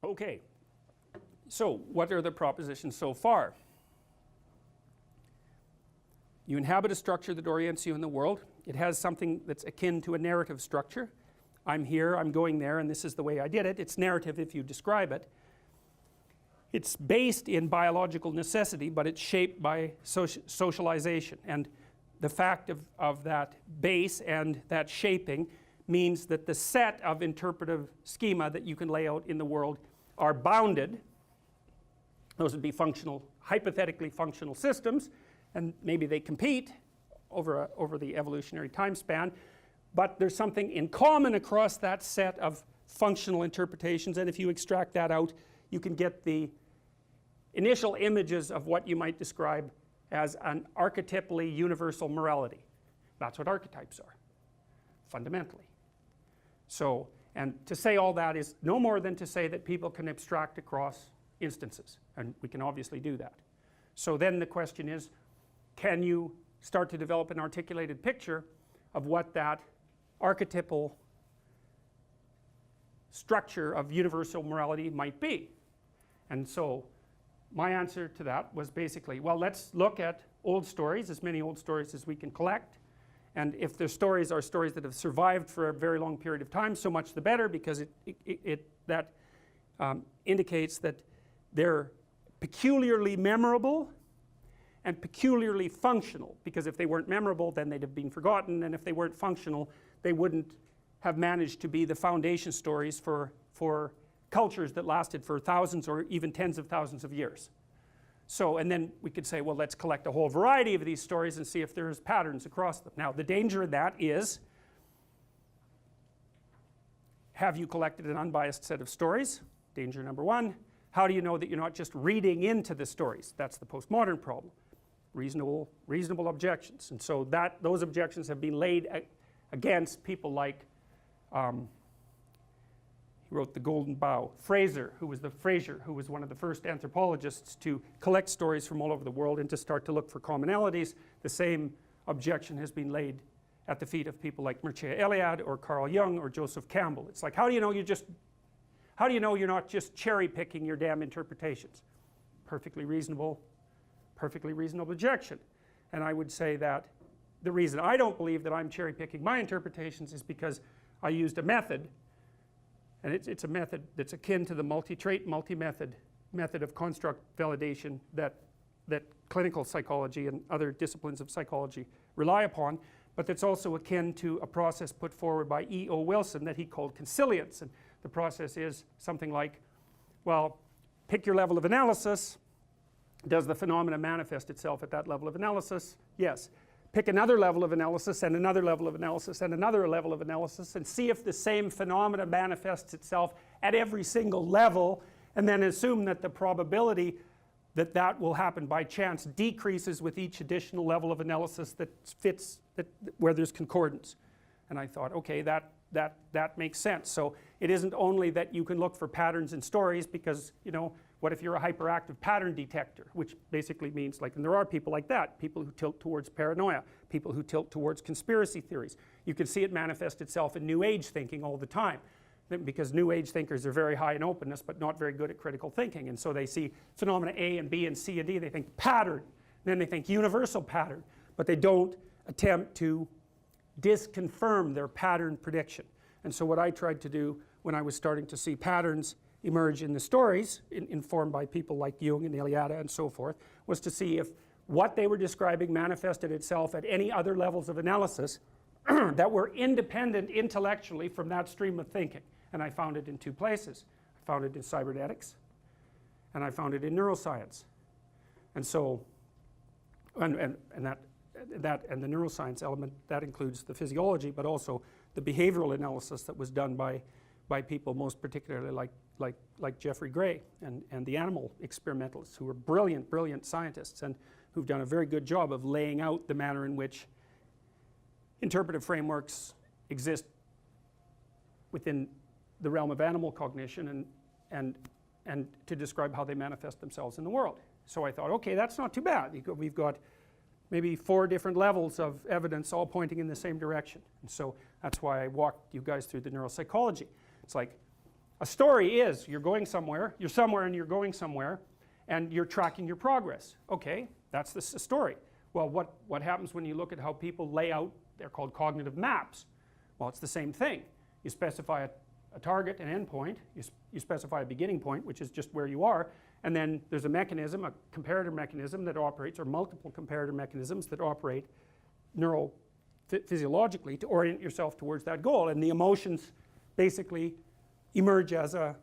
Okay, so what are the propositions so far? You inhabit a structure that orients you in the world. It has something that's akin to a narrative structure. I'm here, I'm going there, and this is the way I did it. It's narrative if you describe it. It's based in biological necessity, but it's shaped by socialization, and the fact of that base and that shaping means that the set of interpretive schema that you can lay out in the world are bounded. Those would be functional, hypothetically functional systems, and maybe they compete over the evolutionary time span, but there's something in common across that set of functional interpretations, and if you extract that out you can get the initial images of what you might describe as an archetypally universal morality. That's what archetypes are, fundamentally. So, and to say all that is no more than to say that people can abstract across instances, and we can obviously do that. So then the question is, can you start to develop an articulated picture of what that archetypal structure of universal morality might be? And so my answer to that was basically, well, let's look at old stories, as many old stories as we can collect, and if the stories are stories that have survived for a very long period of time, so much the better, because that indicates that they're peculiarly memorable and peculiarly functional, because if they weren't memorable then they'd have been forgotten, and if they weren't functional they wouldn't have managed to be the foundation stories for cultures that lasted for thousands or even tens of thousands of years. So, and then we could say, well, let's collect a whole variety of these stories and see if there's patterns across them. Now the danger of that is, have you collected an unbiased set of stories? Danger number one. How do you know that you're not just reading into the stories? That's the postmodern problem. Reasonable objections. And so those objections have been laid against people like he wrote The Golden Bough, Fraser, who was one of the first anthropologists to collect stories from all over the world and to start to look for commonalities. The same objection has been laid at the feet of people like Mircea Eliade or Carl Jung or Joseph Campbell. It's like, how do you know you're not just cherry picking your damn interpretations? Perfectly reasonable objection. And I would say that the reason I don't believe that I'm cherry picking my interpretations is because I used a method, and it's a method that's akin to the multi-trait, multi-method method of construct validation that clinical psychology and other disciplines of psychology rely upon, but that's also akin to a process put forward by E.O. Wilson that he called consilience. And the process is something like, well, pick your level of analysis. Does the phenomena manifest itself at that level of analysis? Yes. Pick another level of analysis and another level of analysis and another level of analysis, and see if the same phenomena manifests itself at every single level, and then assume that the probability that that will happen by chance decreases with each additional level of analysis that fits where there's concordance. And I thought, okay, that makes sense. So it isn't only that you can look for patterns in stories, because, you know, what if you're a hyperactive pattern detector, which basically means, like, and there are people like that, people who tilt towards paranoia, people who tilt towards conspiracy theories. You can see it manifest itself in New Age thinking all the time, because New Age thinkers are very high in openness but not very good at critical thinking, and so they see phenomena A and B and C and D, they think pattern, then they think universal pattern, but they don't attempt to disconfirm their pattern prediction. And so what I tried to do when I was starting to see patterns emerge in the stories, informed by people like Jung and Eliade and so forth, was to see if what they were describing manifested itself at any other levels of analysis that were independent intellectually from that stream of thinking. And I found it in two places. I found it in cybernetics and I found it in neuroscience. And so, and the neuroscience element, that includes the physiology, but also the behavioral analysis that was done by people, most particularly like Jeffrey Gray and the animal experimentalists, who were brilliant scientists and who've done a very good job of laying out the manner in which interpretive frameworks exist within the realm of animal cognition and to describe how they manifest themselves in the world. So I thought, okay, that's not too bad. We've got maybe 4 different levels of evidence all pointing in the same direction. And so that's why I walked you guys through the neuropsychology. It's like, A story is you're going somewhere, you're somewhere and you're going somewhere, and you're tracking your progress. Okay, that's the story. Well, what happens when you look at how people lay out, they're called cognitive maps. Well, it's the same thing. You specify a target, an end point, you specify a beginning point, which is just where you are, and then there's a mechanism, a comparator mechanism that operates, or multiple comparator mechanisms that operate neurophysiologically to orient yourself towards that goal, and the emotions basically emerge as a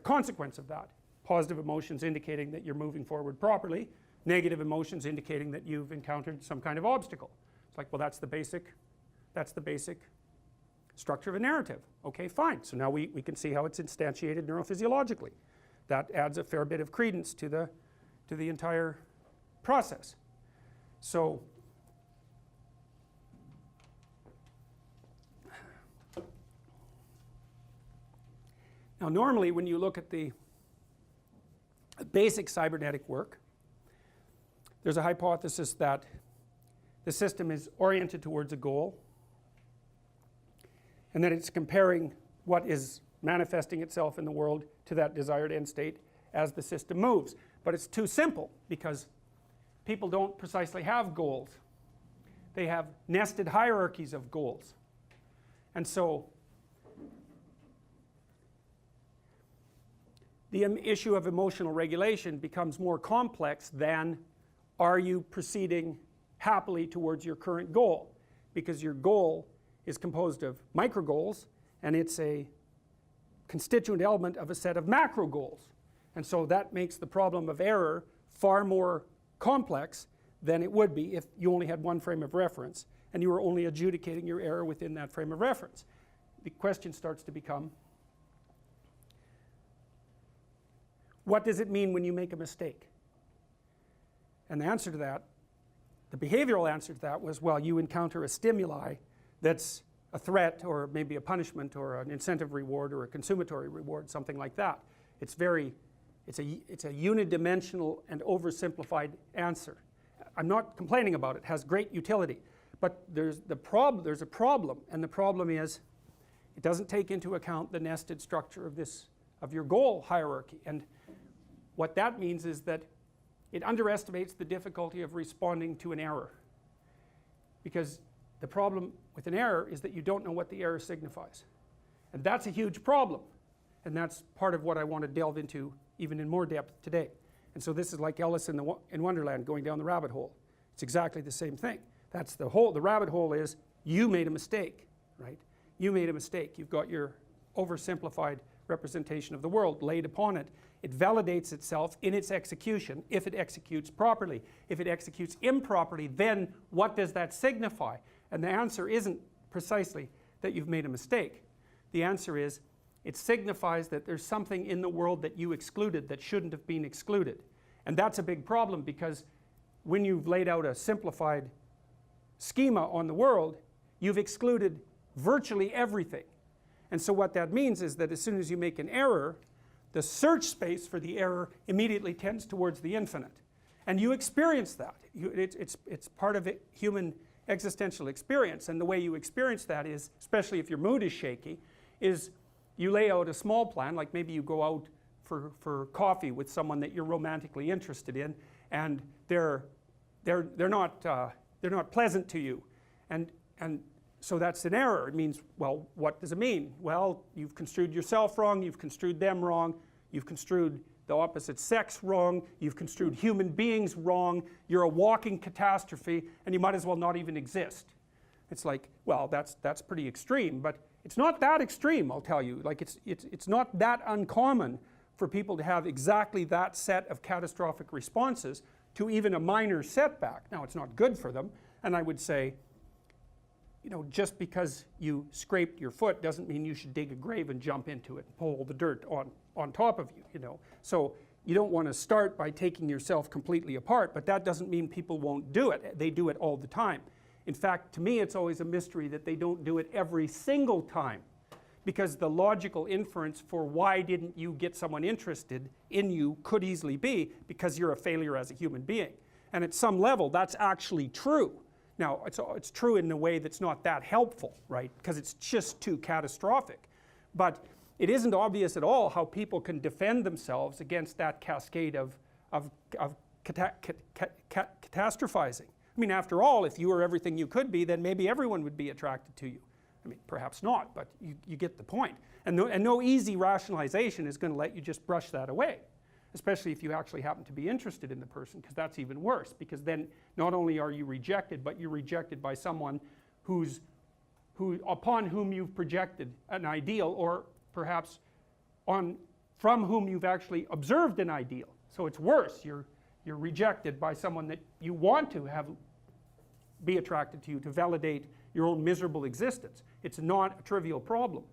consequence of that. Positive emotions indicating that you're moving forward properly, negative emotions indicating that you've encountered some kind of obstacle. It's like, well, that's the basic structure of a narrative. Okay, fine. So now we can see how it's instantiated neurophysiologically. That adds a fair bit of credence to the entire process. So now normally when you look at the basic cybernetic work, there's a hypothesis that the system is oriented towards a goal, and that it's comparing what is manifesting itself in the world to that desired end state as the system moves. But it's too simple, because people don't precisely have goals. They have nested hierarchies of goals. And so the issue of emotional regulation becomes more complex than, are you proceeding happily towards your current goal? Because your goal is composed of micro goals, and it's a constituent element of a set of macro goals. And so that makes the problem of error far more complex than it would be if you only had one frame of reference and you were only adjudicating your error within that frame of reference. The question starts to become, what does it mean when you make a mistake? And the answer to that, the behavioral answer to that was, well, you encounter a stimuli that's a threat, or maybe a punishment, or an incentive reward, or a consummatory reward, something like that. It's a unidimensional and oversimplified answer. I'm not complaining about it. It has great utility. But there's a problem, and the problem is it doesn't take into account the nested structure of your goal hierarchy. And what that means is that it underestimates the difficulty of responding to an error. Because the problem with an error is that you don't know what the error signifies. And that's a huge problem. And that's part of what I want to delve into even in more depth today. And so this is like Alice in Wonderland going down the rabbit hole. It's exactly the same thing. That's the rabbit hole is, you made a mistake, right? You made a mistake. You've got your oversimplified representation of the world laid upon it. It validates itself in its execution if it executes properly. If it executes improperly, then what does that signify? And the answer isn't precisely that you've made a mistake. The answer is, it signifies that there's something in the world that you excluded that shouldn't have been excluded. And that's a big problem, because when you've laid out a simplified schema on the world, you've excluded virtually everything. And so what that means is that as soon as you make an error, the search space for the error immediately tends towards the infinite. And you experience that. It's part of human existential experience. And the way you experience that is, especially if your mood is shaky, is you lay out a small plan, like maybe you go out for coffee with someone that you're romantically interested in, and they're not pleasant to you, and so that's an error. It means, well, what does it mean? Well, you've construed yourself wrong, you've construed them wrong, you've construed the opposite sex wrong, you've construed human beings wrong, you're a walking catastrophe, and you might as well not even exist. It's like, well, that's pretty extreme, but it's not that extreme, I'll tell you. Like, it's not that uncommon for people to have exactly that set of catastrophic responses to even a minor setback. Now, it's not good for them, and I would say, you know, just because you scraped your foot doesn't mean you should dig a grave and jump into it and pull all the dirt on top of you, you know. So you don't want to start by taking yourself completely apart, but that doesn't mean people won't do it. They do it all the time. In fact, to me, it's always a mystery that they don't do it every single time, because the logical inference for why didn't you get someone interested in you could easily be because you're a failure as a human being. And at some level, that's actually true. Now, it's true in a way that's not that helpful, right? Because it's just too catastrophic. But it isn't obvious at all how people can defend themselves against that cascade of catastrophizing. I mean, after all, if you were everything you could be, then maybe everyone would be attracted to you. I mean, perhaps not, but you get the point. And no easy rationalization is going to let you just brush that away, especially if you actually happen to be interested in the person, because that's even worse, because then not only are you rejected, but you're rejected by someone upon whom you've projected an ideal, or perhaps from whom you've actually observed an ideal. So it's worse. You're rejected by someone that you want to be attracted to you, to validate your own miserable existence. It's not a trivial problem.